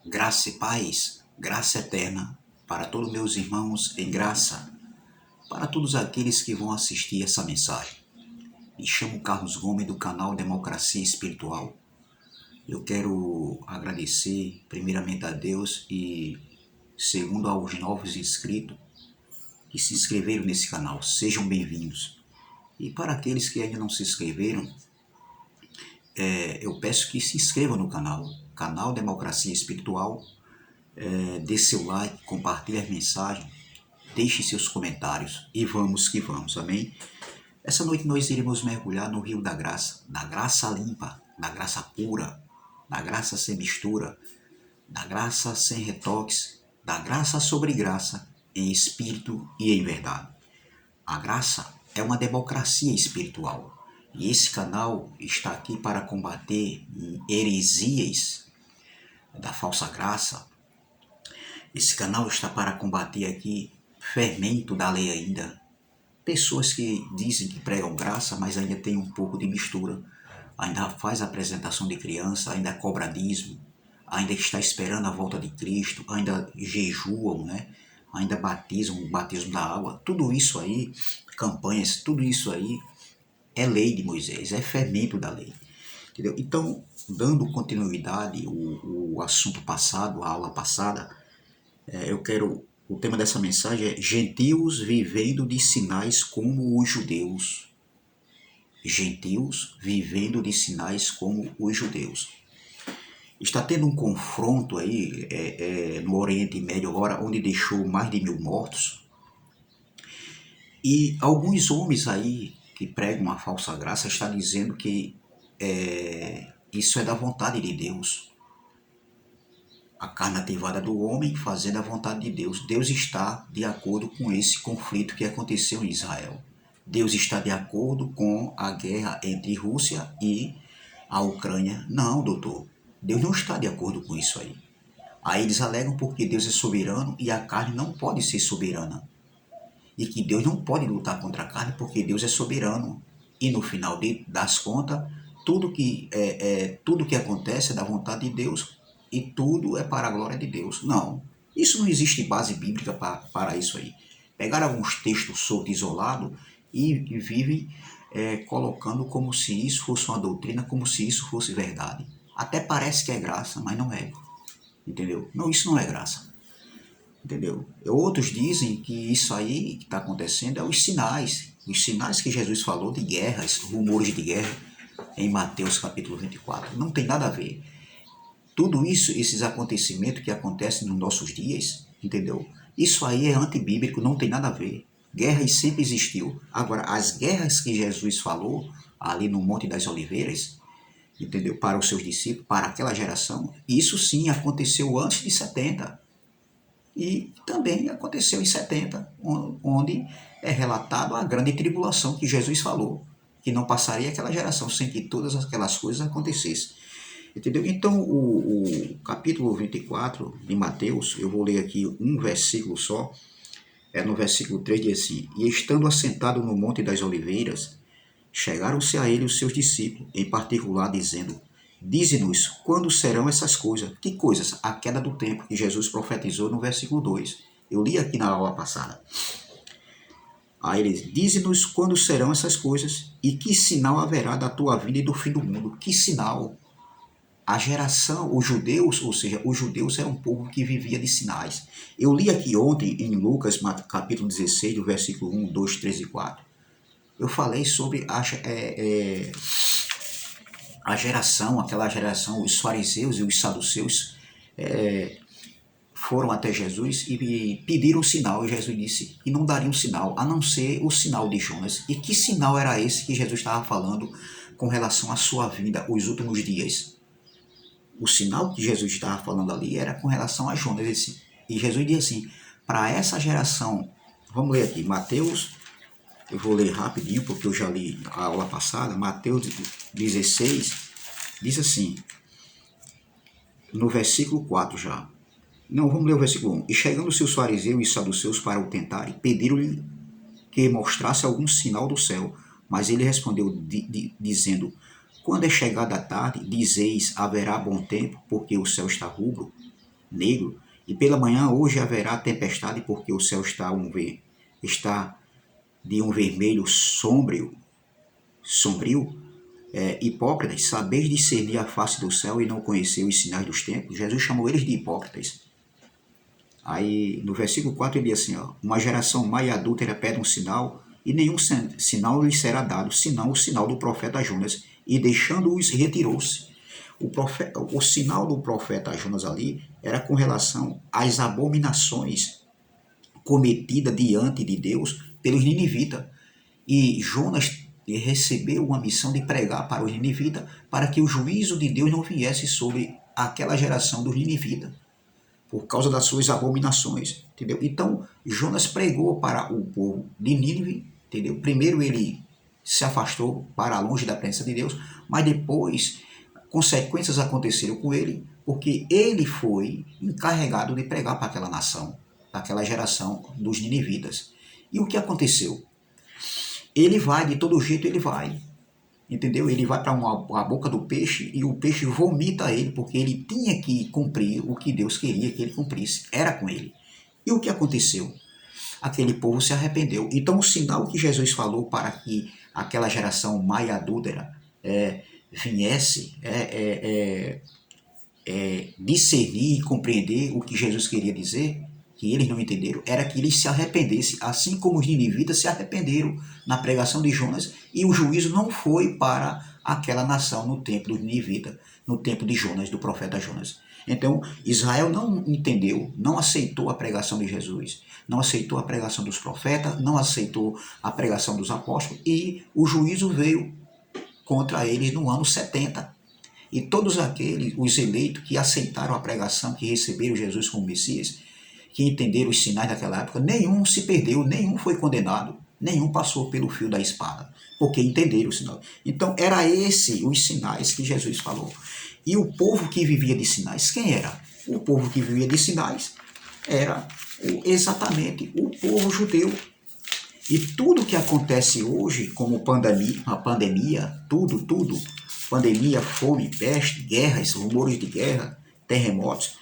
Graça e paz, graça eterna para todos meus irmãos em graça, para todos aqueles que vão assistir essa mensagem. Me chamo Carlos Gomes do canal Democracia Espiritual. Eu quero agradecer primeiramente a Deus e segundo aos novos inscritos que se inscreveram nesse canal. Sejam bem-vindos. E para aqueles que ainda não se inscreveram, eu peço que se inscrevam no canal Democracia Espiritual. Dê seu like, compartilhe as mensagens, deixe seus comentários e vamos que vamos, amém? Essa noite nós iremos mergulhar no rio da graça limpa, da graça pura, da graça sem mistura, da graça sem retoques, da graça sobre graça, em espírito e em verdade. A graça é uma democracia espiritual e esse canal está aqui para combater heresias da falsa graça. Esse canal está para combater aqui fermento da lei ainda. Pessoas que dizem que pregam graça, mas ainda tem um pouco de mistura. Ainda faz apresentação de criança, ainda cobra dízimo, ainda está esperando a volta de Cristo, ainda jejuam, né? Ainda batizam o batismo da água. Tudo isso aí, campanhas, tudo isso aí é lei de Moisés, é fermento da lei. Entendeu? Então, dando continuidade o assunto passado, a aula passada, o tema dessa mensagem é gentios vivendo de sinais como os judeus. Gentios vivendo de sinais como os judeus. Está tendo um confronto aí no Oriente Médio agora, onde deixou mais de 1.000 mortos. E alguns homens aí que pregam uma falsa graça estão dizendo que isso é da vontade de Deus. A carne ativada do homem fazendo a vontade de Deus. Deus está de acordo com esse conflito que aconteceu em Israel. Deus está de acordo com a guerra entre Rússia e a Ucrânia. Não, doutor. Deus não está de acordo com isso aí. Aí eles alegam porque Deus é soberano e a carne não pode ser soberana. E que Deus não pode lutar contra a carne porque Deus é soberano. E no final das contas, tudo que acontece é da vontade de Deus e tudo é para a glória de Deus. Não, isso não existe base bíblica para isso aí. Pegaram alguns textos soltos, isolados e vivem colocando como se isso fosse uma doutrina, como se isso fosse verdade. Até parece que é graça, mas não é. Entendeu? Não, isso não é graça. Entendeu? Outros dizem que isso aí que está acontecendo é os sinais que Jesus falou de guerras, rumores de guerra, em Mateus capítulo 24. Não tem nada a ver. Tudo isso, esses acontecimentos que acontecem nos nossos dias, entendeu? Isso aí é antibíblico, não tem nada a ver. Guerra sempre existiu. Agora, as guerras que Jesus falou ali no Monte das Oliveiras, entendeu? Para os seus discípulos, para aquela geração, isso sim aconteceu antes de 70. E também aconteceu em 70, onde é relatado a grande tribulação que Jesus falou, que não passaria aquela geração sem que todas aquelas coisas acontecessem. Entendeu? Então, o capítulo 24 de Mateus, eu vou ler aqui um versículo só, no versículo 3 diz assim: E estando assentado no Monte das Oliveiras, chegaram-se a ele os seus discípulos, em particular, dizendo: Dize-nos quando serão essas coisas. Que coisas? A queda do tempo que Jesus profetizou no versículo 2. Eu li aqui na aula passada. Aí eles: Dize-nos quando serão essas coisas e que sinal haverá da tua vinda e do fim do mundo. Que sinal? A geração, os judeus, ou seja, os judeus eram um povo que vivia de sinais. Eu li aqui ontem em Lucas, capítulo 16, do versículo 1, 2, 3 e 4. Eu falei sobre a geração, aquela geração, os fariseus e os saduceus foram até Jesus e pediram um sinal. E Jesus disse que não daria um sinal, a não ser o sinal de Jonas. E que sinal era esse que Jesus estava falando com relação à sua vinda, os últimos dias? O sinal que Jesus estava falando ali era com relação a Jonas. E Jesus diz assim, para essa geração, vamos ler aqui, Mateus, eu vou ler rapidinho porque eu já li a aula passada, Mateus 16, diz assim, no versículo 4 já. Não, vamos ler o versículo 1. E chegando-se os fariseus e saduceus para o tentarem, pediram-lhe que mostrasse algum sinal do céu. Mas ele respondeu, dizendo, quando é chegada a tarde, dizeis, haverá bom tempo, porque o céu está rubro. negro, e pela manhã hoje haverá tempestade, porque o céu está de um vermelho sombrio. Hipócritas, sabeis discernir a face do céu e não conhecer os sinais dos tempos. Jesus chamou eles de hipócritas. Aí no versículo 4 ele diz assim, ó, uma geração má e adúltera pede um sinal, e nenhum sinal lhe será dado, senão o sinal do profeta Jonas, e deixando-os retirou-se. O sinal do profeta Jonas ali era com relação às abominações cometidas diante de Deus pelos ninivitas. E Jonas recebeu uma missão de pregar para os ninivitas, para que o juízo de Deus não viesse sobre aquela geração dos ninivitas, por causa das suas abominações, entendeu? Então, Jonas pregou para o povo de Nínive, entendeu? Primeiro ele se afastou para longe da presença de Deus, mas depois consequências aconteceram com ele, porque ele foi encarregado de pregar para aquela nação, para aquela geração dos ninivitas. E o que aconteceu? Ele vai, de todo jeito ele vai, entendeu? Ele vai para a boca do peixe e o peixe vomita ele, porque ele tinha que cumprir o que Deus queria que ele cumprisse, era com ele. E o que aconteceu? Aquele povo se arrependeu. Então o sinal que Jesus falou para que aquela geração má e adúltera viesse discernir e compreender o que Jesus queria dizer, que eles não entenderam, era que eles se arrependessem, assim como os ninivitas se arrependeram na pregação de Jonas, e o juízo não foi para aquela nação no tempo dos ninivitas, no tempo de Jonas, do profeta Jonas. Então, Israel não entendeu, não aceitou a pregação de Jesus, não aceitou a pregação dos profetas, não aceitou a pregação dos apóstolos, e o juízo veio contra eles no ano 70. E todos aqueles, os eleitos que aceitaram a pregação, que receberam Jesus como Messias, que entenderam os sinais daquela época, nenhum se perdeu, nenhum foi condenado, nenhum passou pelo fio da espada, porque entenderam o sinal. Então, era esse os sinais que Jesus falou. E o povo que vivia de sinais, quem era? O povo que vivia de sinais era exatamente o povo judeu. E tudo que acontece hoje, como a pandemia, tudo, pandemia, fome, peste, guerras, rumores de guerra, terremotos,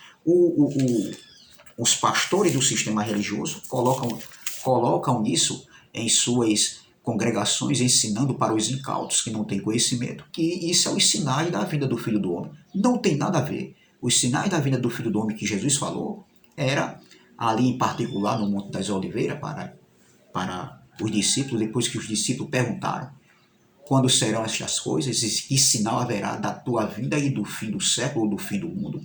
os pastores do sistema religioso colocam isso em suas congregações, ensinando para os incautos que não têm conhecimento, que isso é os sinais da vinda do Filho do Homem. Não tem nada a ver. Os sinais da vinda do Filho do Homem que Jesus falou era ali em particular no Monte das Oliveiras para os discípulos, depois que os discípulos perguntaram quando serão estas coisas e que sinal haverá da tua vinda e do fim do século ou do fim do mundo.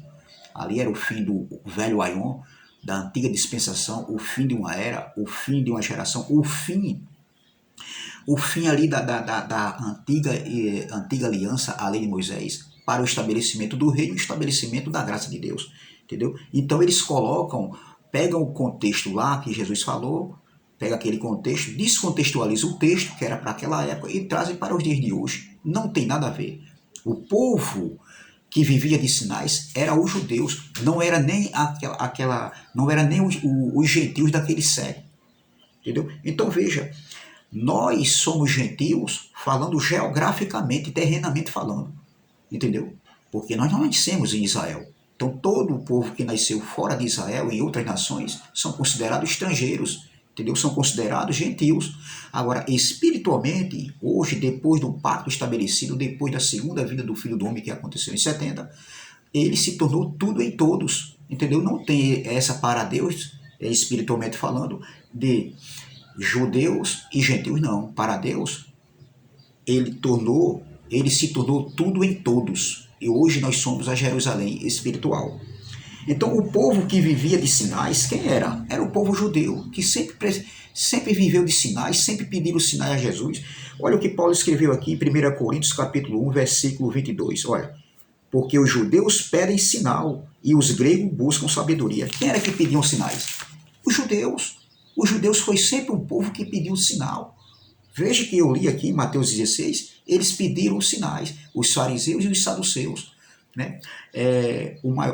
Ali era o fim do velho Aion, da antiga dispensação, o fim de uma era, o fim de uma geração, o fim ali da antiga aliança, a lei de Moisés, para o estabelecimento do reino e o estabelecimento da graça de Deus, entendeu? Então eles pegam o contexto lá que Jesus falou, pega aquele contexto, descontextualiza o texto que era para aquela época e trazem para os dias de hoje. Não tem nada a ver. O povo que vivia de sinais era os judeus, não era nem não era nem os gentios daquele século, entendeu? Então veja, nós somos gentios falando geograficamente, terrenamente falando, entendeu? Porque nós não nascemos em Israel. Então todo o povo que nasceu fora de Israel e em outras nações são considerados estrangeiros, entendeu? São considerados gentios. Agora, espiritualmente, hoje, depois do pacto estabelecido, depois da segunda vinda do Filho do Homem que aconteceu em 70, ele se tornou tudo em todos, entendeu? Não tem essa para Deus, espiritualmente falando, de judeus e gentios, não. Para Deus, ele se tornou tudo em todos. E hoje nós somos a Jerusalém espiritual. Então, o povo que vivia de sinais, quem era? Era o povo judeu, que sempre viveu de sinais, sempre pediram sinais a Jesus. Olha o que Paulo escreveu aqui em 1 Coríntios, capítulo 1, versículo 22. Olha, porque os judeus pedem sinal e os gregos buscam sabedoria. Quem era que pediam sinais? Os judeus. Os judeus foi sempre um povo que pediu sinal. Veja que eu li aqui em Mateus 16, eles pediram sinais, os fariseus e os saduceus. Né?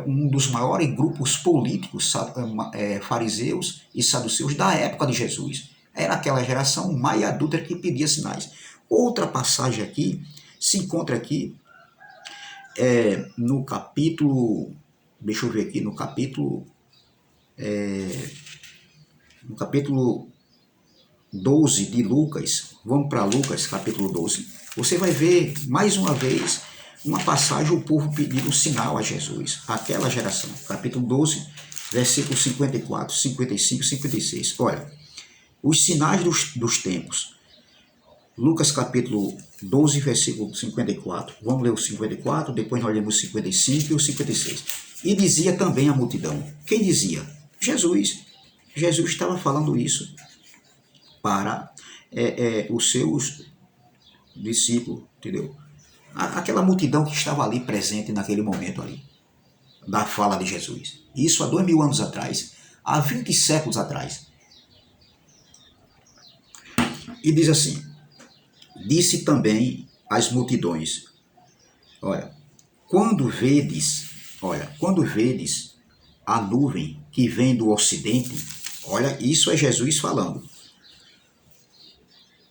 Um dos maiores grupos políticos, fariseus e saduceus da época de Jesus. Era aquela geração má e adúltera que pedia sinais. Outra passagem aqui se encontra aqui no capítulo deixa eu ver aqui, no capítulo 12 de Lucas, vamos para Lucas, capítulo 12, você vai ver, mais uma vez, uma passagem, o povo pedindo um sinal a Jesus, aquela geração, capítulo 12, versículos 54, 55 e 56. Olha, os sinais dos tempos. Lucas capítulo 12, versículo 54. Vamos ler o 54, depois nós lemos o 55 e o 56. E dizia também a multidão. Quem dizia? Jesus. Jesus estava falando isso para os seus discípulos, entendeu? Aquela multidão que estava ali presente naquele momento ali, da fala de Jesus. Isso há 2000 anos atrás, há 20 séculos atrás. E diz assim, disse também às multidões, quando vedes a nuvem que vem do ocidente, olha, isso é Jesus falando.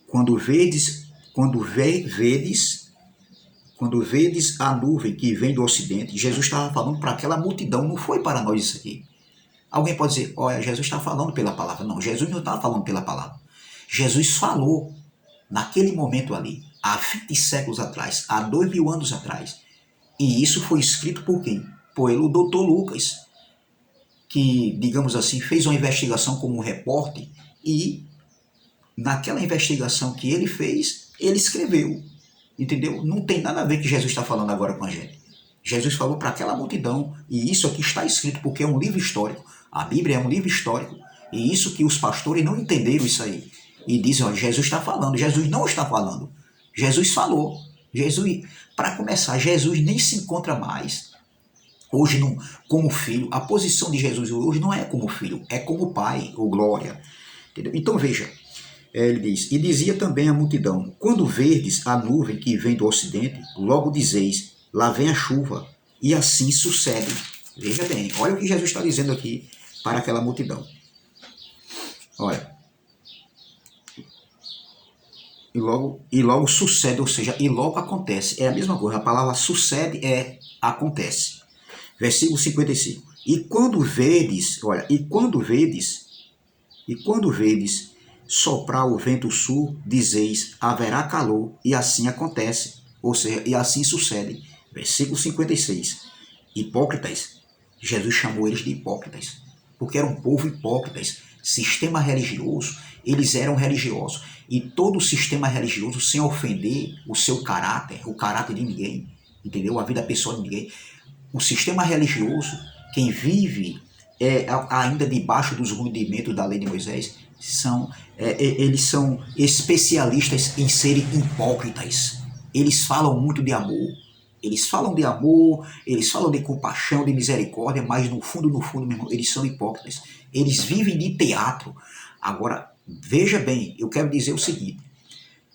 Quando vedes a nuvem que vem do ocidente, Jesus estava falando para aquela multidão, não foi para nós isso aqui. Alguém pode dizer, olha, Jesus está falando pela palavra. Não, Jesus não estava falando pela palavra. Jesus falou naquele momento ali, há 20 séculos atrás, há 2000 anos atrás. E isso foi escrito por quem? Pelo doutor Lucas, que, digamos assim, fez uma investigação como um repórter e naquela investigação que ele fez, ele escreveu. Entendeu? Não tem nada a ver que Jesus está falando agora com a gente. Jesus falou para aquela multidão, e isso aqui está escrito porque é um livro histórico. A Bíblia é um livro histórico, e isso que os pastores não entenderam isso aí. E dizem, olha, Jesus está falando. Jesus não está falando. Jesus falou. Jesus, para começar, Jesus nem se encontra mais hoje não, como filho. A posição de Jesus hoje não é como filho, é como pai, ou glória. Entendeu? Então veja, ele diz, e dizia também a multidão, quando verdes a nuvem que vem do ocidente, logo dizeis, lá vem a chuva, e assim sucede. Veja bem, olha o que Jesus está dizendo aqui para aquela multidão. Olha, e logo sucede, ou seja, e logo acontece. É a mesma coisa, a palavra sucede acontece. Versículo 55. E quando vedes soprar o vento sul, dizeis, haverá calor, e assim acontece. Ou seja, e assim sucede. Versículo 56. Hipócritas. Jesus chamou eles de hipócritas, porque era um povo hipócritas. Sistema religioso, eles eram religiosos. E todo sistema religioso, sem ofender o seu caráter, o caráter de ninguém, entendeu? A vida pessoal de ninguém. O sistema religioso, quem vive ainda debaixo dos rudimentos da lei de Moisés, eles são especialistas em serem hipócritas. Eles falam muito de amor. Eles falam de compaixão, de misericórdia, mas no fundo, meu irmão, eles são hipócritas. Eles vivem de teatro. Agora, veja bem, eu quero dizer o seguinte,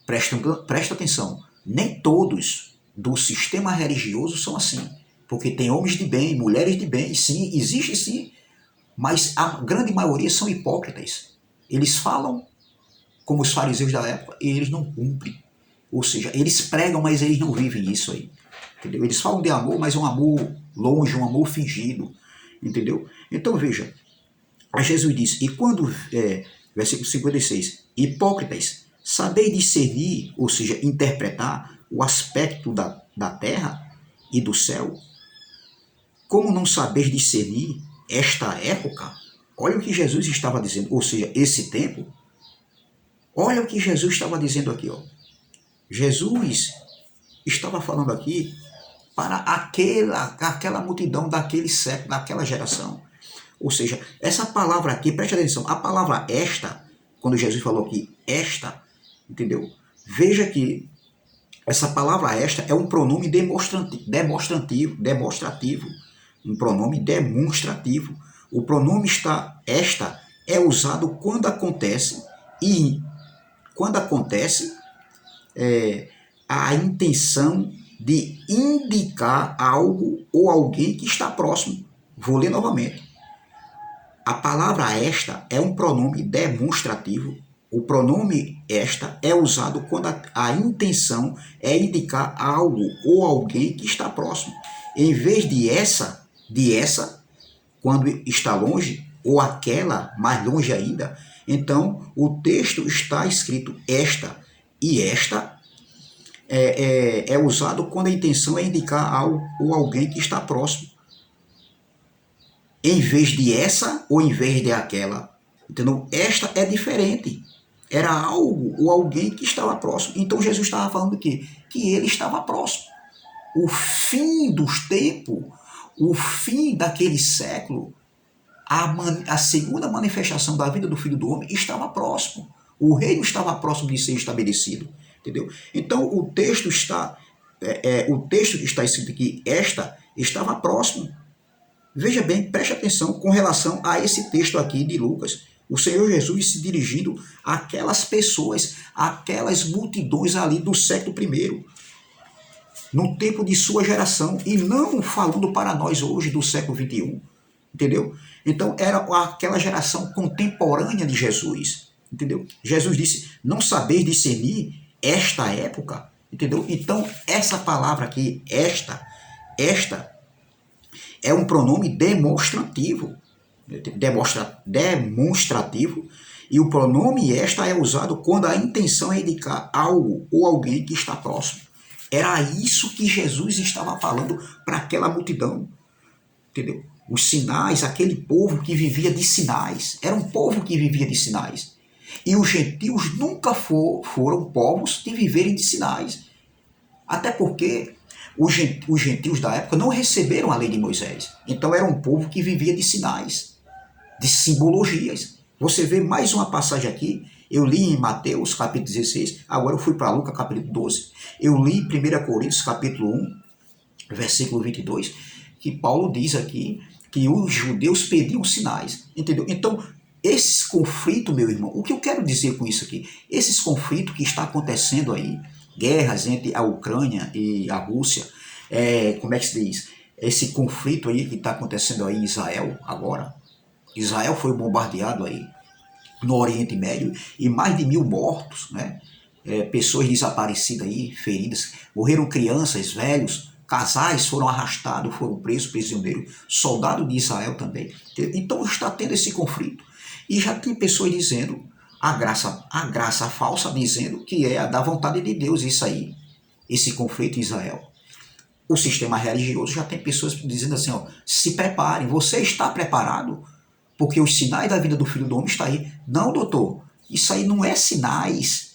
presta atenção, nem todos do sistema religioso são assim, porque tem homens de bem, mulheres de bem, sim, existe sim, mas a grande maioria são hipócritas. Eles falam como os fariseus da época e eles não cumprem. Ou seja, eles pregam, mas eles não vivem isso aí. Entendeu? Eles falam de amor, mas é um amor longe, um amor fingido. Entendeu? Então veja, Jesus diz, e quando, versículo 56, hipócritas, sabeis discernir, ou seja, interpretar o aspecto da terra e do céu? Como não sabeis discernir esta época? Olha o que Jesus estava dizendo, ou seja, esse tempo. Olha o que Jesus estava dizendo aqui, ó. Jesus estava falando aqui para aquela multidão daquele século, daquela geração. Ou seja, essa palavra aqui, preste atenção, a palavra esta, quando Jesus falou aqui esta, entendeu? Veja que essa palavra esta é um pronome demonstrativo, um pronome demonstrativo. O pronome esta é usado quando acontece a intenção de indicar algo ou alguém que está próximo. Vou ler novamente. A palavra esta é um pronome demonstrativo. O pronome esta é usado quando a intenção é indicar algo ou alguém que está próximo. Em vez de essa, de essa, quando está longe, ou aquela mais longe ainda, então o texto está escrito esta, e esta é usado quando a intenção é indicar algo ou alguém que está próximo, em vez de essa ou em vez de aquela. Entendeu? Esta é diferente. Era algo ou alguém que estava próximo. Então Jesus estava falando que ele estava próximo. O fim dos tempos, o fim daquele século, a segunda manifestação da vida do Filho do Homem estava próximo. O reino estava próximo de ser estabelecido. Entendeu? Então o texto que está escrito aqui, esta, estava próximo. Veja bem, preste atenção com relação a esse texto aqui de Lucas. O Senhor Jesus se dirigindo àquelas pessoas, àquelas multidões ali do século I, no tempo de sua geração, e não falando para nós hoje do século XXI, entendeu? Então era aquela geração contemporânea de Jesus, entendeu? Jesus disse, não sabeis discernir esta época, entendeu? Então essa palavra aqui, esta é um pronome demonstrativo, demonstrativo, e o pronome esta é usado quando a intenção é indicar algo ou alguém que está próximo. Era isso que Jesus estava falando para aquela multidão, entendeu? Os sinais, aquele povo que vivia de sinais, era um povo que vivia de sinais. E os gentios nunca foram povos de viverem de sinais. Até porque os gentios da época não receberam a lei de Moisés. Então era um povo que vivia de sinais, de simbologias. Você vê mais uma passagem aqui, eu li em Mateus capítulo 16, agora eu fui para Lucas capítulo 12. Eu li em 1 Coríntios capítulo 1, versículo 22, que Paulo diz aqui que os judeus pediam sinais, entendeu? Então, esse conflito, meu irmão, o que eu quero dizer com isso aqui? Esses conflitos que está acontecendo aí, guerras entre a Ucrânia e a Rússia, como é que se diz? Esse conflito aí que está acontecendo aí em Israel agora. Israel foi bombardeado aí no Oriente Médio e mais de 1.000 mortos, né? Pessoas desaparecidas aí, feridas, morreram crianças, velhos, casais foram arrastados, foram presos, prisioneiros, soldados de Israel também. Então está tendo esse conflito. E já tem pessoas dizendo, a graça falsa dizendo que é da vontade de Deus isso aí, esse conflito em Israel. O sistema religioso já tem pessoas dizendo assim, ó, se preparem, você está preparado? Porque os sinais da vida do Filho do Homem estão aí. Não, doutor, isso aí não é sinais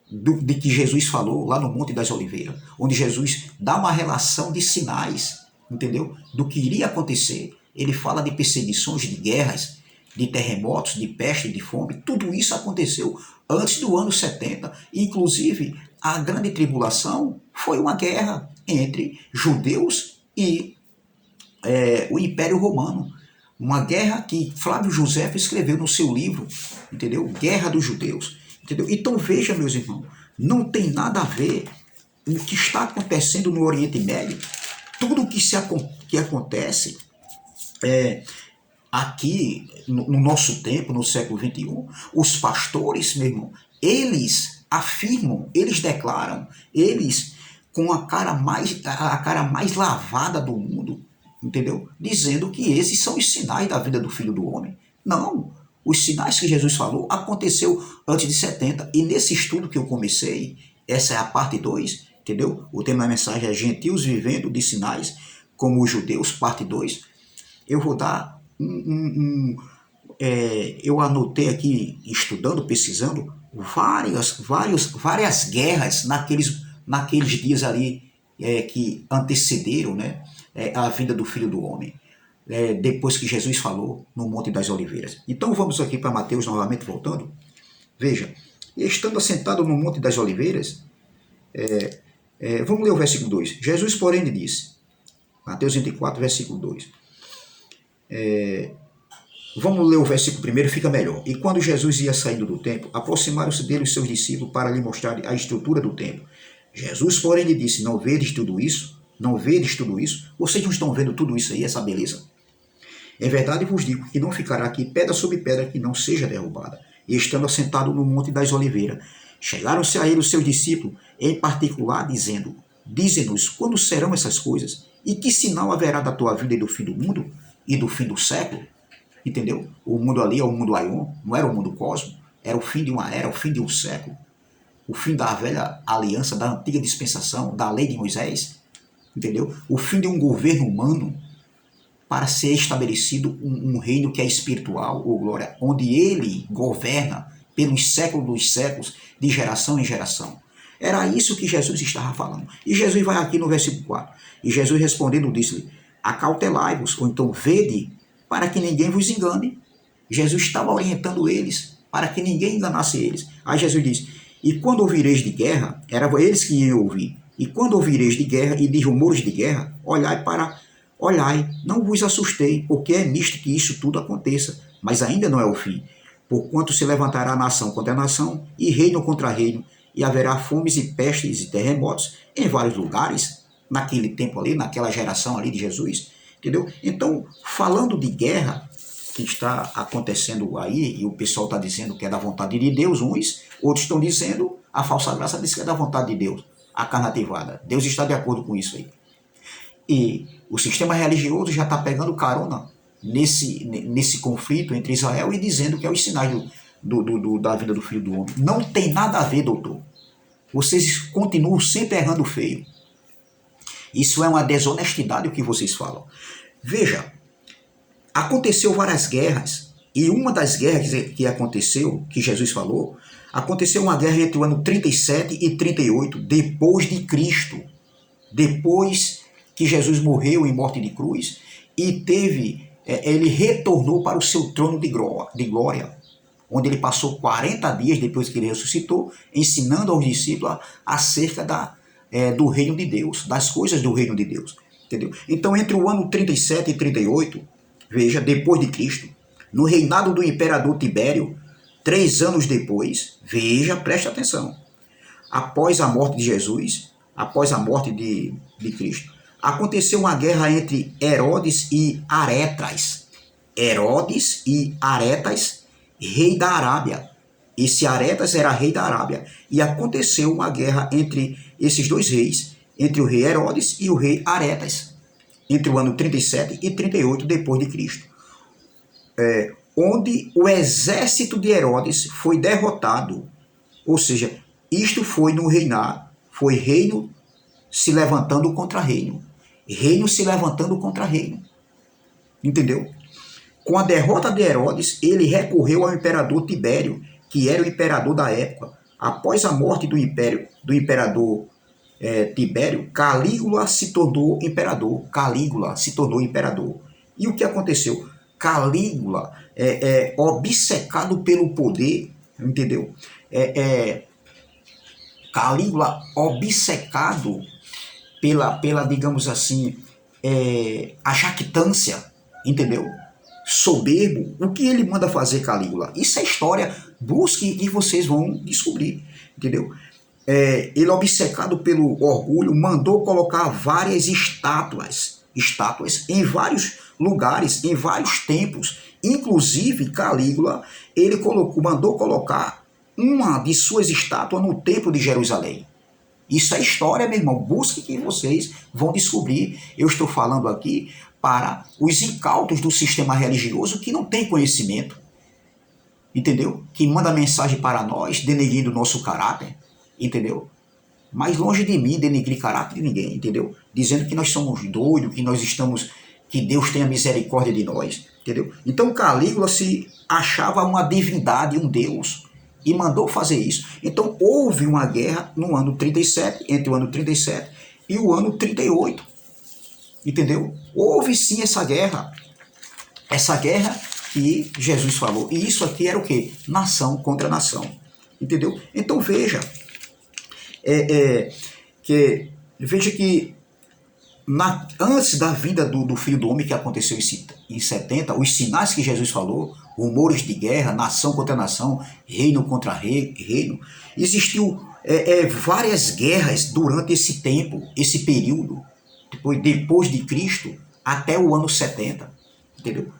de que Jesus falou lá no Monte das Oliveiras, onde Jesus dá uma relação de sinais, entendeu? Do que iria acontecer. Ele fala de perseguições, de guerras, de terremotos, de peste, de fome. Tudo isso aconteceu antes do ano 70. Inclusive, a grande tribulação foi uma guerra entre judeus e o Império Romano. Uma guerra que Flávio José escreveu no seu livro, entendeu? Guerra dos Judeus, entendeu? Então veja, meus irmãos, não tem nada a ver o que está acontecendo no Oriente Médio, tudo que acontece aqui no nosso tempo, no século XXI, os pastores, meu irmão, eles afirmam, eles declaram, eles com a cara mais lavada do mundo, entendeu? Dizendo que esses são os sinais da vida do Filho do Homem. Não, os sinais que Jesus falou aconteceu antes de 70. E nesse estudo que eu comecei, essa é a parte 2, entendeu? O tema da mensagem é Gentios vivendo de sinais como os judeus, parte 2. Eu vou dar eu anotei aqui, estudando, pesquisando, várias guerras naqueles dias ali que antecederam, né, a vinda do Filho do Homem, depois que Jesus falou no Monte das Oliveiras. Então vamos aqui para Mateus novamente, voltando. Veja, estando assentado no Monte das Oliveiras, vamos ler o versículo 2. Jesus, porém, lhe disse, Mateus 24, versículo 2. Vamos ler o versículo primeiro, fica melhor. E quando Jesus ia saindo do templo, aproximaram-se dele os seus discípulos para lhe mostrar a estrutura do templo. Jesus, porém, lhe disse, não vedes tudo isso? Não vedes tudo isso? Vocês não estão vendo tudo isso aí, essa beleza? Em verdade vos digo que não ficará aqui pedra sobre pedra que não seja derrubada. E estando assentado no Monte das Oliveiras, chegaram-se a ele os seus discípulos, em particular, dizendo, dize-nos quando serão essas coisas e que sinal haverá da tua vida e do fim do mundo e do fim do século. Entendeu? O mundo ali é o mundo Aion, não era o mundo Cosmo, era o fim de uma era, o fim de um século, o fim da velha aliança, da antiga dispensação, da lei de Moisés, entendeu? O fim de um governo humano para ser estabelecido um reino que é espiritual, ou glória, onde ele governa pelos séculos dos séculos, de geração em geração. Era isso que Jesus estava falando. E Jesus vai aqui no versículo 4. E Jesus respondendo disse-lhe, acautelai-vos, ou então vede, para que ninguém vos engane. Jesus estava orientando eles, para que ninguém enganasse eles. Aí Jesus diz, e quando ouvireis de guerra, era eles que iam ouvir, e quando ouvireis de guerra e de rumores de guerra, olhai, não vos assustei, porque é misto que isso tudo aconteça, mas ainda não é o fim. Porquanto se levantará nação contra nação, e reino contra reino, e haverá fomes e pestes e terremotos em vários lugares, naquele tempo ali, naquela geração ali de Jesus, entendeu? Então, falando de guerra, que está acontecendo aí, e o pessoal está dizendo que é da vontade de Deus, outros estão dizendo, a falsa graça diz que é da vontade de Deus, a carne ativada. Deus está de acordo com isso aí. E o sistema religioso já está pegando carona nesse conflito entre Israel e dizendo que é os sinais da vida do Filho do Homem. Não tem nada a ver, doutor. Vocês continuam sempre errando feio. Isso é uma desonestidade o que vocês falam. Veja, aconteceu várias guerras, e uma das guerras que aconteceu, que Jesus falou, aconteceu uma guerra entre o ano 37 e 38, depois de Cristo. Depois que Jesus morreu em morte de cruz, e ele retornou para o seu trono de glória, onde ele passou 40 dias depois que ele ressuscitou, ensinando aos discípulos acerca do reino de Deus, das coisas do reino de Deus. Entendeu? Então, entre o ano 37 e 38, veja, depois de Cristo, no reinado do imperador Tibério, 3 anos depois, veja, preste atenção, após a morte de Jesus, após a morte de Cristo, aconteceu uma guerra entre Herodes e Aretas. Herodes e Aretas, rei da Arábia. Esse Aretas era rei da Arábia. E aconteceu uma guerra entre esses dois reis, entre o rei Herodes e o rei Aretas, entre o ano 37 e 38 depois de Cristo. Onde o exército de Herodes foi derrotado. Ou seja, isto foi no reinar, foi reino se levantando contra reino. Reino se levantando contra reino. Entendeu? Com a derrota de Herodes, ele recorreu ao imperador Tibério, que era o imperador da época. Após a morte do imperador Tibério, Calígula se tornou imperador. Calígula se tornou imperador. E o que aconteceu? Calígula, obcecado pelo poder, entendeu? Calígula, obcecado pela digamos assim, a jactância, entendeu? Soberbo. O que ele manda fazer, Calígula? Isso é história. Busque e vocês vão descobrir, entendeu? Ele, obcecado pelo orgulho, mandou colocar várias estátuas em vários lugares, em vários templos. Inclusive, Calígula, ele mandou colocar uma de suas estátuas no templo de Jerusalém. Isso é história, meu irmão. Busque que vocês vão descobrir. Eu estou falando aqui para os incautos do sistema religioso que não tem conhecimento, entendeu? Que manda mensagem para nós, denegrindo o nosso caráter, entendeu? Mas longe de mim denegrir caráter de ninguém, entendeu? Dizendo que nós somos doidos, que Deus tenha misericórdia de nós, entendeu? Então Calígula se achava uma divindade, um Deus, e mandou fazer isso. Então houve uma guerra no ano 37, entre o ano 37 e o ano 38, entendeu? Houve sim essa guerra que Jesus falou, e isso aqui era o quê? Nação contra nação, entendeu? Então veja, veja que antes da vinda do Filho do Homem, que aconteceu em 70, os sinais que Jesus falou, rumores de guerra, nação contra nação, reino contra reino, existiu várias guerras durante esse tempo, esse período, depois de Cristo, até o ano 70, entendeu?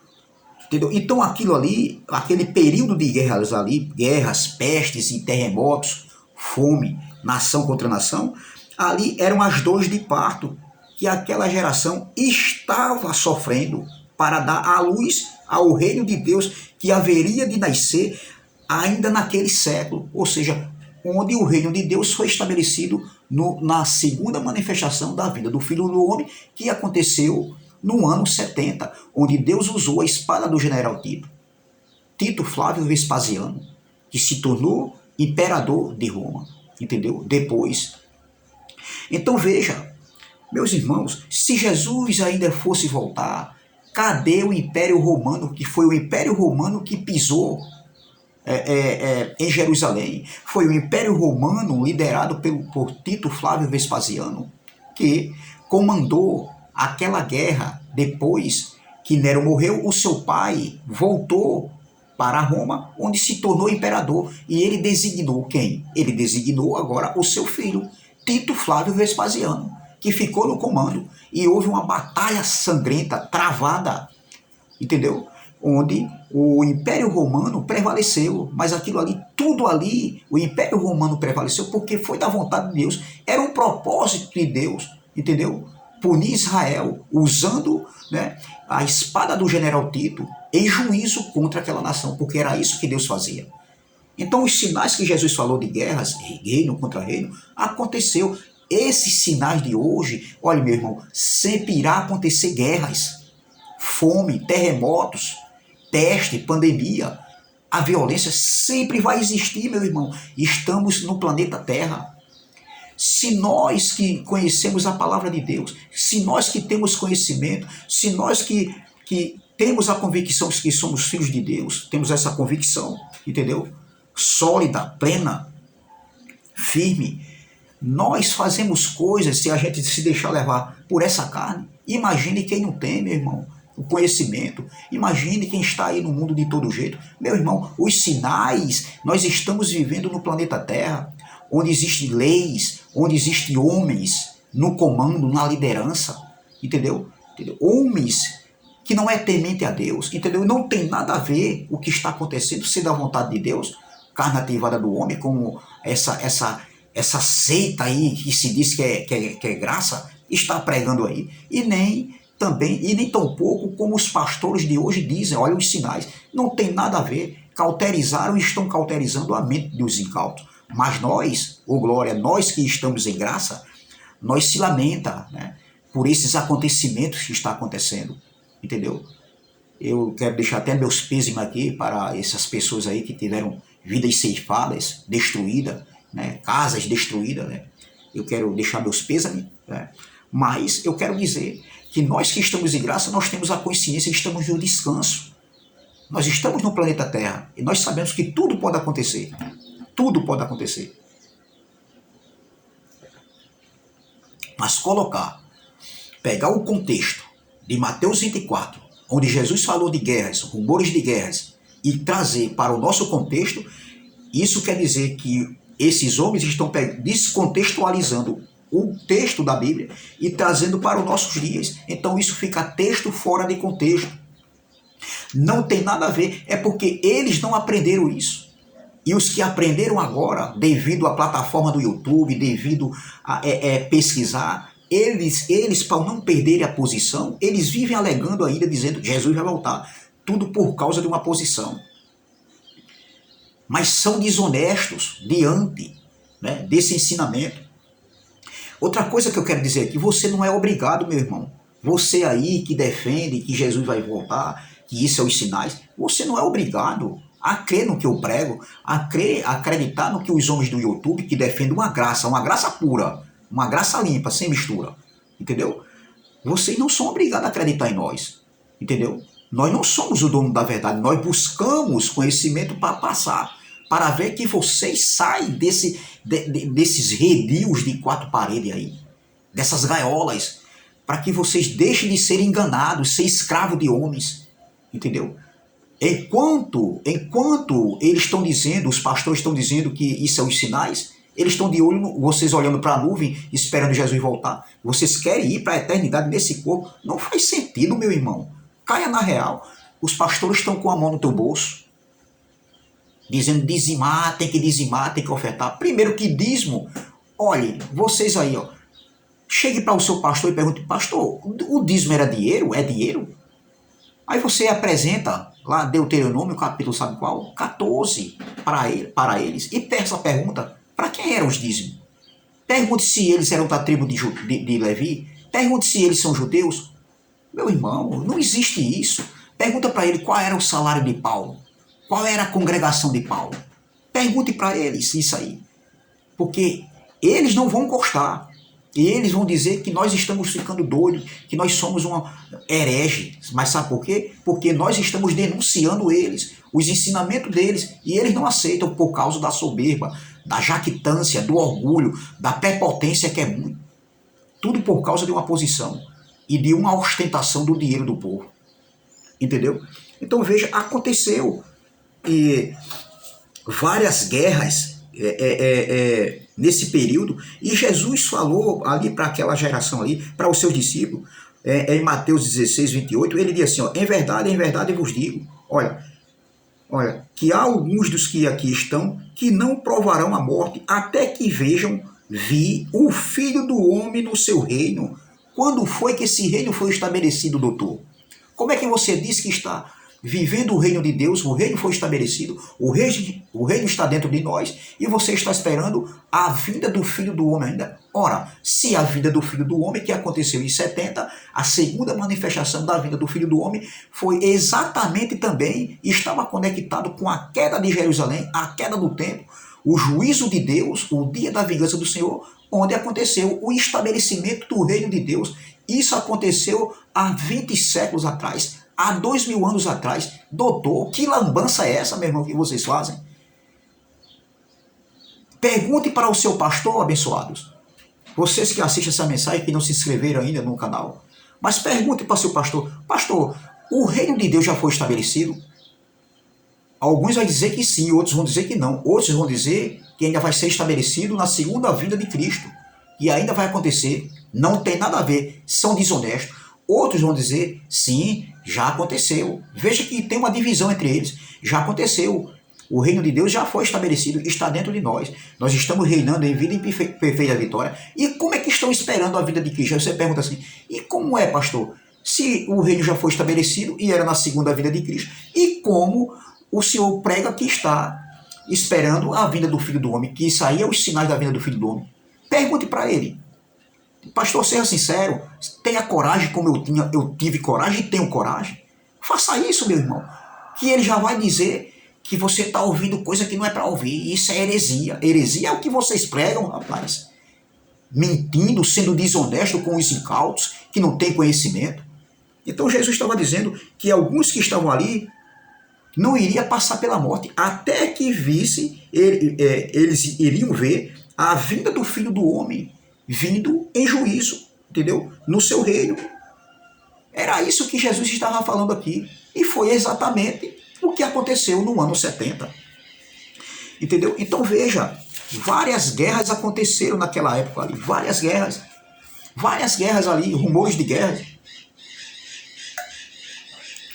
Então aquilo ali, aquele período de guerras ali, guerras, pestes e terremotos, fome, nação contra nação, Ali eram as dores de parto que aquela geração estava sofrendo para dar à luz ao reino de Deus que haveria de nascer ainda naquele século, ou seja, onde o reino de Deus foi estabelecido na segunda manifestação da vida do Filho do Homem, que aconteceu no ano 70, onde Deus usou a espada do general Tito Flávio Vespasiano, que se tornou imperador de Roma, entendeu? Depois. Então veja, meus irmãos, se Jesus ainda fosse voltar, cadê o Império Romano, que foi o Império Romano que pisou em Jerusalém? Foi o Império Romano liderado por Tito Flávio Vespasiano que comandou aquela guerra. Depois que Nero morreu, o seu pai voltou para Roma, onde se tornou imperador. E ele designou quem? Ele designou agora o seu filho, Tito Flávio Vespasiano, que ficou no comando. E houve uma batalha sangrenta, travada, entendeu? Onde o Império Romano prevaleceu, mas aquilo ali, tudo ali, o Império Romano prevaleceu porque foi da vontade de Deus, era um propósito de Deus, entendeu? Punir Israel, usando, né, a espada do general Tito em juízo contra aquela nação, porque era isso que Deus fazia. Então os sinais que Jesus falou de guerras, reino contra reino, aconteceu. Esses sinais de hoje, olha meu irmão, sempre irá acontecer guerras, fome, terremotos, peste, pandemia. A violência sempre vai existir, meu irmão. Estamos no planeta Terra. Se nós que conhecemos a palavra de Deus, se nós que temos conhecimento, se nós que temos a convicção que somos filhos de Deus, temos essa convicção, entendeu? Sólida, plena, firme, nós fazemos coisas se a gente se deixar levar por essa carne. Imagine quem não tem, meu irmão, o conhecimento. Imagine quem está aí no mundo de todo jeito. Meu irmão, os sinais, nós estamos vivendo no planeta Terra, onde existem leis, onde existem homens no comando, na liderança, entendeu? Homens que não é temente a Deus, entendeu? Não tem nada a ver o que está acontecendo, se da vontade de Deus, carne ativada do homem, como essa seita aí que se diz que é graça, está pregando aí, e nem tão pouco como os pastores de hoje dizem. Olha os sinais, não tem nada a ver, cauterizaram e estão cauterizando a mente dos incautos. Mas nós, glória, nós que estamos em graça, nós se lamenta, né, por esses acontecimentos que estão acontecendo, entendeu? Eu quero deixar até meus pêsames aqui para essas pessoas aí que tiveram vidas ceifadas, destruídas, né, casas destruídas, né? Eu quero deixar meus pêsames, né? Mas eu quero dizer que nós que estamos em graça, nós temos a consciência, estamos no descanso. Nós estamos no planeta Terra e nós sabemos que tudo pode acontecer. Tudo pode acontecer. Mas pegar o contexto de Mateus 24, onde Jesus falou de guerras, rumores de guerras, e trazer para o nosso contexto, isso quer dizer que esses homens estão descontextualizando o texto da Bíblia e trazendo para os nossos dias. Então isso fica texto fora de contexto. Não tem nada a ver, é porque eles não aprenderam isso. E os que aprenderam agora, devido à plataforma do YouTube, devido a pesquisar, eles para não perderem a posição, eles vivem alegando ainda, dizendo que Jesus vai voltar. Tudo por causa de uma posição. Mas são desonestos diante, né, desse ensinamento. Outra coisa que eu quero dizer aqui, você não é obrigado, meu irmão. Você aí que defende que Jesus vai voltar, que isso é os sinais, você não é obrigado a crer no que eu prego, a acreditar no que os homens do YouTube que defendem uma graça pura, uma graça limpa, sem mistura, entendeu? Vocês não são obrigados a acreditar em nós, entendeu? Nós não somos o dono da verdade, nós buscamos conhecimento para passar, para ver que vocês saem desses redios de quatro paredes aí, dessas gaiolas, para que vocês deixem de ser enganados, ser escravos de homens, entendeu? Enquanto eles estão dizendo, os pastores estão dizendo que isso são os sinais, eles estão de olho, vocês olhando para a nuvem, esperando Jesus voltar. Vocês querem ir para a eternidade nesse corpo? Não faz sentido, meu irmão. Caia na real. Os pastores estão com a mão no teu bolso, dizendo dizimar, tem que ofertar. Primeiro que dízimo, olhe, vocês aí, ó, chegue para o seu pastor e pergunte, pastor, o dízimo era dinheiro? É dinheiro? Aí você apresenta lá Deuteronômio, capítulo sabe qual? 14 para eles. E peça a pergunta, para quem eram os dízimos? Pergunte se eles eram da tribo de Levi. Pergunte se eles são judeus. Meu irmão, não existe isso. Pergunta para ele qual era o salário de Paulo. Qual era a congregação de Paulo. Pergunte para eles isso aí. Porque eles não vão gostar. E eles vão dizer que nós estamos ficando doidos, que nós somos uma herege. Mas sabe por quê? Porque nós estamos denunciando eles, os ensinamentos deles, e eles não aceitam por causa da soberba, da jactância, do orgulho, da prepotência que é muito. Tudo por causa de uma posição e de uma ostentação do dinheiro do povo. Entendeu? Então veja, aconteceu várias guerras nesse período, e Jesus falou ali para aquela geração ali, para os seus discípulos, em Mateus 16, 28, ele diz assim, ó, em verdade vos digo, olha, que há alguns dos que aqui estão que não provarão a morte até que vejam vir o Filho do Homem no seu reino. Quando foi que esse reino foi estabelecido, doutor? Como é que você diz que está vivendo o reino de Deus, o reino foi estabelecido, o reino está dentro de nós, e você está esperando a vinda do Filho do Homem ainda? Ora, se a vinda do Filho do Homem, que aconteceu em 70, a segunda manifestação da vinda do Filho do Homem foi exatamente também, estava conectado com a queda de Jerusalém, a queda do templo, o juízo de Deus, o dia da vingança do Senhor, onde aconteceu o estabelecimento do reino de Deus. Isso aconteceu há 20 séculos atrás, há 2000 anos atrás. Doutor, que lambança é essa, meu irmão, que vocês fazem? Pergunte para o seu pastor, abençoados. Vocês que assistem essa mensagem, que não se inscreveram ainda no canal. Mas pergunte para o seu pastor. Pastor, o reino de Deus já foi estabelecido? Alguns vão dizer que sim, outros vão dizer que não. Outros vão dizer que ainda vai ser estabelecido na segunda vinda de Cristo. E ainda vai acontecer. Não tem nada a ver. São desonestos. Outros vão dizer, sim, já aconteceu. Veja que tem uma divisão entre eles. Já aconteceu. O reino de Deus já foi estabelecido, está dentro de nós. Nós estamos reinando em vida e perfeita vitória. E como é que estão esperando a vida de Cristo? Aí você pergunta assim, e como é, pastor? Se o reino já foi estabelecido e era na segunda vinda de Cristo, e como o Senhor prega que está esperando a vinda do Filho do Homem, que isso aí é os sinais da vinda do Filho do Homem? Pergunte para ele. Pastor, seja sincero, tenha coragem como eu tive coragem e tenho coragem. Faça isso, meu irmão, que ele já vai dizer que você está ouvindo coisa que não é para ouvir. Isso é heresia. Heresia é o que vocês pregam, rapaz. Mentindo, sendo desonesto com os incautos, que não têm conhecimento. Então Jesus estava dizendo que alguns que estavam ali não iriam passar pela morte, até que visse, eles iriam ver a vinda do Filho do Homem, vindo em juízo, entendeu? No seu reino. Era isso que Jesus estava falando aqui. E foi exatamente o que aconteceu no ano 70. Entendeu? Então veja, várias guerras aconteceram naquela época ali. Várias guerras ali, rumores de guerras.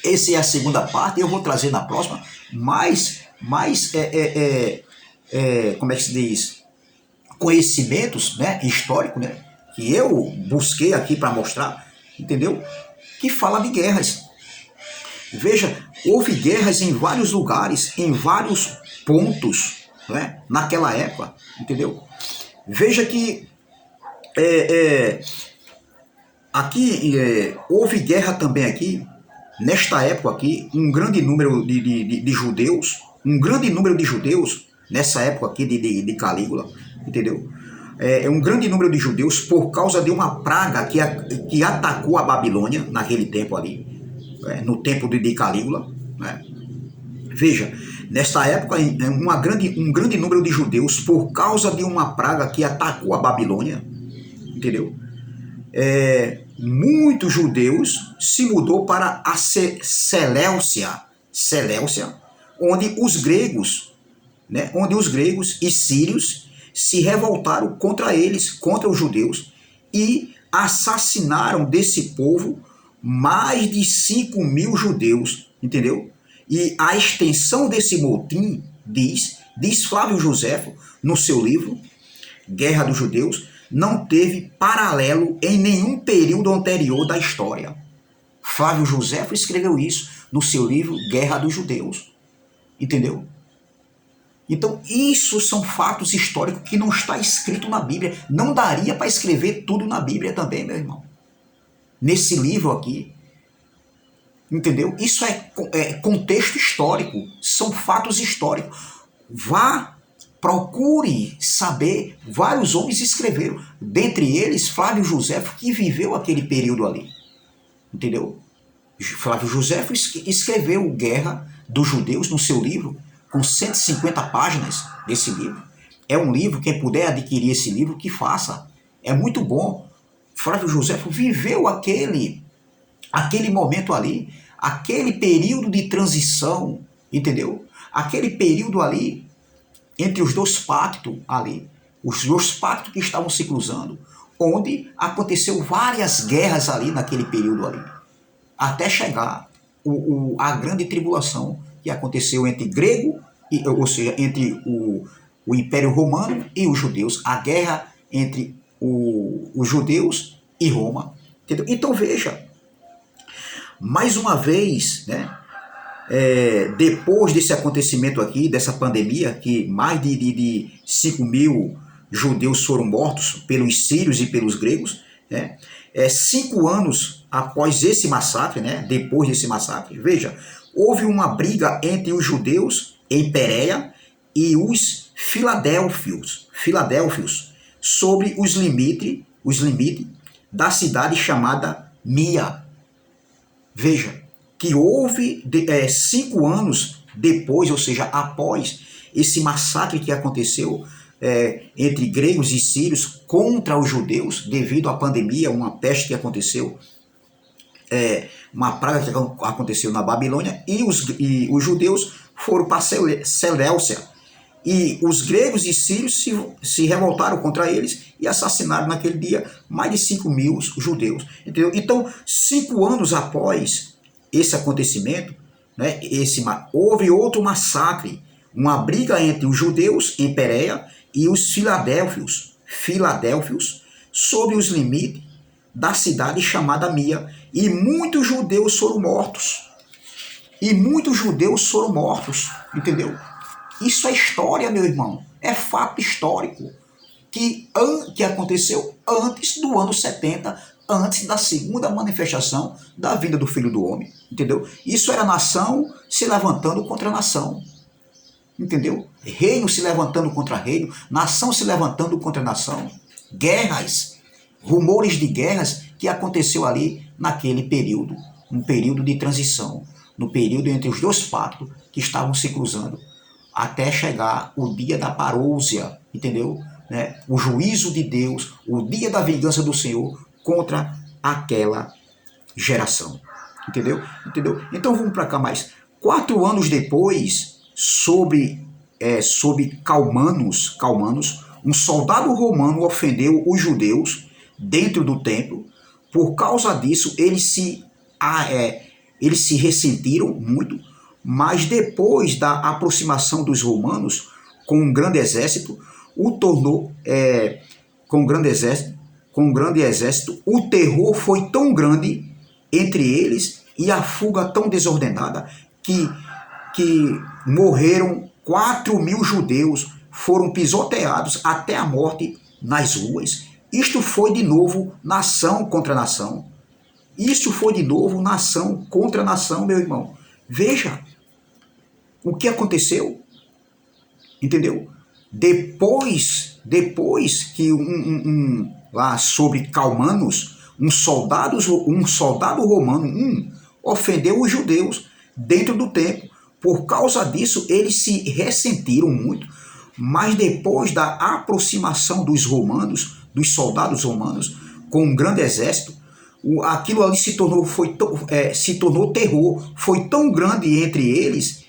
Essa é a segunda parte, eu vou trazer na próxima, como é que se diz? Conhecimentos, né, históricos, né, que eu busquei aqui para mostrar, entendeu? Que fala de guerras. Veja, houve guerras em vários lugares, em vários pontos, né, naquela época, entendeu? Veja que aqui houve guerra também aqui, nesta época aqui, um grande número de judeus, nessa época aqui de Calígula, entendeu? Um grande número de judeus por causa de uma praga que atacou a Babilônia naquele tempo ali, no tempo de Calígula, né? Veja, nesta época um grande número de judeus por causa de uma praga que atacou a Babilônia, entendeu? Muitos judeus se mudou para a Seleucia, onde os gregos e sírios se revoltaram contra eles, contra os judeus, e assassinaram desse povo mais de 5.000 judeus, entendeu? E a extensão desse motim, diz Flávio Joséfo no seu livro, Guerra dos Judeus, não teve paralelo em nenhum período anterior da história. Flávio Josefo escreveu isso no seu livro Guerra dos Judeus. Entendeu? Então, isso são fatos históricos que não está escrito na Bíblia. Não daria para escrever tudo na Bíblia também, meu irmão. Nesse livro aqui. Entendeu? Isso é contexto histórico. São fatos históricos. Procure saber. Vários homens escreveram. Dentre eles, Flávio Josefo, que viveu aquele período ali. Entendeu? Flávio Josefo escreveu Guerra dos Judeus no seu livro, com 150 páginas desse livro. É um livro, quem puder adquirir esse livro, que faça. É muito bom. Flávio Josefo viveu aquele momento ali, aquele período de transição, entendeu? Aquele período ali, entre os dois pactos ali, os dois pactos que estavam se cruzando, onde aconteceu várias guerras ali naquele período ali, até chegar a grande tribulação que aconteceu entre grego, ou seja, entre o Império Romano e os judeus, a guerra entre os judeus e Roma. Entendeu? Então veja, mais uma vez, né, depois desse acontecimento aqui, dessa pandemia, que mais de 5 mil judeus foram mortos pelos sírios e pelos gregos, né, 5 anos após esse massacre, né, depois desse massacre, veja, houve uma briga entre os judeus em Pérea e os filadélfios sobre os limites da cidade chamada Mia. Veja, que houve 5 anos depois, ou seja, após esse massacre que aconteceu entre gregos e sírios contra os judeus, devido à pandemia, uma peste que aconteceu, uma praga que aconteceu na Babilônia, e os judeus foram para Seleucia, e os gregos e sírios se revoltaram contra eles e assassinaram naquele dia mais de 5 mil judeus. Entendeu? Então, 5 anos após esse acontecimento, né, houve outro massacre, uma briga entre os judeus em Pérea e os filadélfios sobre os limites da cidade chamada Mia, e muitos judeus foram mortos. Entendeu? Isso é história, meu irmão. É fato histórico que aconteceu antes do ano 70, antes da segunda manifestação da vinda do Filho do Homem. Entendeu? Isso era nação se levantando contra nação. Entendeu? Reino se levantando contra reino, nação se levantando contra nação. Guerras, rumores de guerras que aconteceu ali naquele período. Um período de transição. No período entre os dois pactos que estavam se cruzando, até chegar o dia da parousia, entendeu? Né? O juízo de Deus, o dia da vingança do Senhor contra aquela geração. Entendeu? Então vamos para cá mais. 4 anos depois, sob Calmanos, um soldado romano ofendeu os judeus dentro do templo. Por causa disso, eles se ressentiram muito, mas depois da aproximação dos romanos com um grande exército, o terror foi tão grande entre eles e a fuga tão desordenada que morreram 4 mil judeus, foram pisoteados até a morte nas ruas. Isto foi de novo nação contra nação. Isso foi de novo nação contra nação, meu irmão. Veja o que aconteceu. Entendeu? Depois que lá sobre Calmanos, um soldado romano ofendeu os judeus dentro do templo. Por causa disso, eles se ressentiram muito, mas depois da aproximação dos soldados romanos, com um grande exército, aquilo ali se tornou terror, foi tão grande entre eles,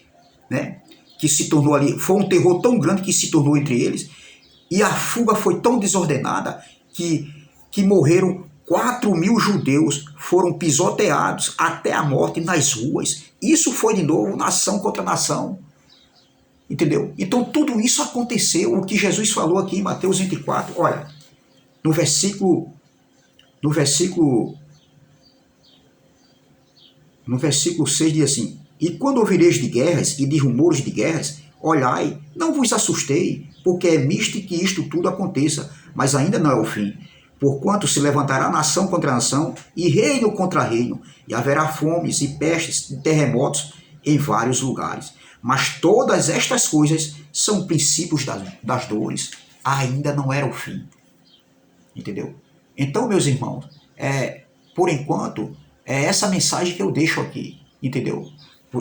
né, que se tornou ali, foi um terror tão grande que se tornou entre eles, e a fuga foi tão desordenada que morreram 4 mil judeus, foram pisoteados até a morte nas ruas. Isso foi de novo nação contra nação. Entendeu? Então tudo isso aconteceu, o que Jesus falou aqui em Mateus 24, olha, no versículo, no versículo, no versículo 6 diz assim, e quando ouvireis de guerras e de rumores de guerras, olhai, não vos assustei, porque é misto que isto tudo aconteça, mas ainda não é o fim. Porquanto se levantará nação contra nação, e reino contra reino, e haverá fomes e pestes e terremotos em vários lugares. Mas todas estas coisas são princípios das dores. Ainda não era o fim. Entendeu? Então, meus irmãos, por enquanto, é essa mensagem que eu deixo aqui. Entendeu?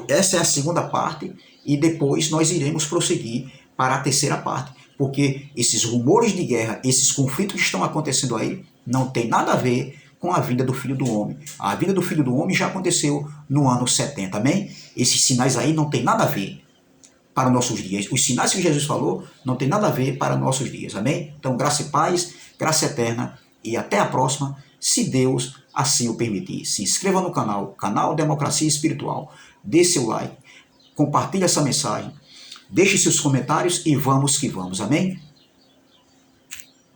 Essa é a segunda parte e depois nós iremos prosseguir para a terceira parte. Porque esses rumores de guerra, esses conflitos que estão acontecendo aí, não tem nada a ver com a vinda do Filho do Homem. A vinda do Filho do Homem já aconteceu no ano 70, amém? Esses sinais aí não tem nada a ver para nossos dias. Os sinais que Jesus falou não tem nada a ver para nossos dias, amém? Então, graça e paz, graça eterna e até a próxima, se Deus assim o permitir. Se inscreva no canal Democracia Espiritual, dê seu like, compartilhe essa mensagem, deixe seus comentários e vamos que vamos, amém?